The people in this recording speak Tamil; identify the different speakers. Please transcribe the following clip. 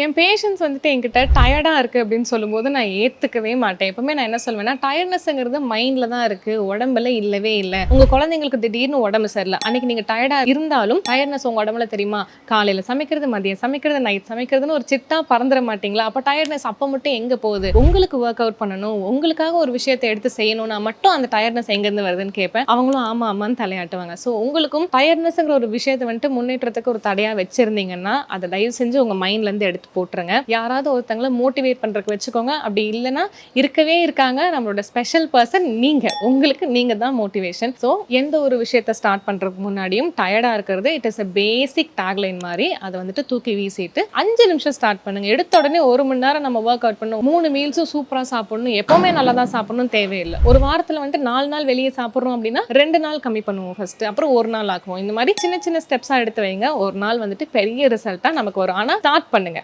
Speaker 1: என் பேஷண்ட்ஸ் வந்துட்டு என்கிட்ட டயர்டாக இருக்குது அப்படின்னு சொல்லும்போது நான் ஏற்றுக்கவே மாட்டேன். எப்பவுமே நான் என்ன சொல்வேன்னா, டயர்ட்னஸ்ங்கிறது மைண்டில் தான் இருக்குது, உடம்புல இல்லவே இல்லை. உங்கள் குழந்தைங்களுக்கு திடீர்னு உடம்பு சரியில்லை, அன்றைக்கி நீங்கள் டயர்டாக இருந்தாலும் டயர்ட்னஸ் உங்கள் உடம்புல தெரியுமா? காலையில் சமைக்கிறது, மதியம் சமைக்கிறது, நைட் சமைக்கிறதுன்னு ஒரு சிட்டா பறந்துட மாட்டிங்களா? அப்போ டயர்ட்னஸ் அப்போ மட்டும் எங்கே போகுது? உங்களுக்கு ஒர்க் அவுட் பண்ணணும், உங்களுக்காக ஒரு விஷயத்தை எடுத்து செய்யணும்னா மட்டும் அந்த டயர்ட்னஸ் எங்கேருந்து வருதுன்னு கேட்பேன். அவங்களும் ஆமாம் ஆமான்னு தலையாட்டுவாங்க. ஸோ உங்களுக்கும் டயர்ட்னஸ்ங்கிற ஒரு விஷயத்தை வந்துட்டு முன்னேற்றத்துக்கு ஒரு தடையாக வச்சுருந்தீங்கன்னா அதை தயவு செஞ்சு உங்கள் மைண்ட்லேருந்து எடுத்து போட்டுருங்க. யாராவது ஒருத்தங்களை மோட்டிவேட் பண்றதுக்கு வச்சுக்கோங்க. அப்படி இல்லைன்னா இருக்கவே இருக்காங்க நம்மளோட ஸ்பெஷல் பர்சன் நீங்க. உங்களுக்கு நீங்க தான் மோட்டிவேஷன். ஸோ எந்த ஒரு விஷயத்தை ஸ்டார்ட் பண்றதுக்கு முன்னாடியும் டயர்டா இருக்கிறது it is a basic tagline மாதிரி அதை வந்துட்டு தூக்கி வீசிட்டு 5 நிமிஷம் ஸ்டார்ட் பண்ணுங்க. எடுத்த உடனே 1 மணி நேரம் நம்ம ஒர்க் அவுட் பண்ணணும், 3 மீல்ஸும் சூப்பரா சாப்பிடணும், எப்பவுமே நல்லா தான் சாப்பிடணும் தேவையில்லை. ஒரு வாரத்துல வந்துட்டு 4 நாள் வெளியே சாப்பிட்றோம் அப்படின்னா 2 நாள் கம்மி பண்ணுவோம் ஃபர்ஸ்ட், அப்புறம் 1 நாள் ஆக்குவோம். இந்த மாதிரி சின்ன சின்ன ஸ்டெப்ஸா எடுத்து வைங்க. ஒரு நாள் வந்துட்டு பெரிய ரிசல்ட்டா நமக்கு வரும். ஆனா ஸ்டார்ட் பண்ணுங்க.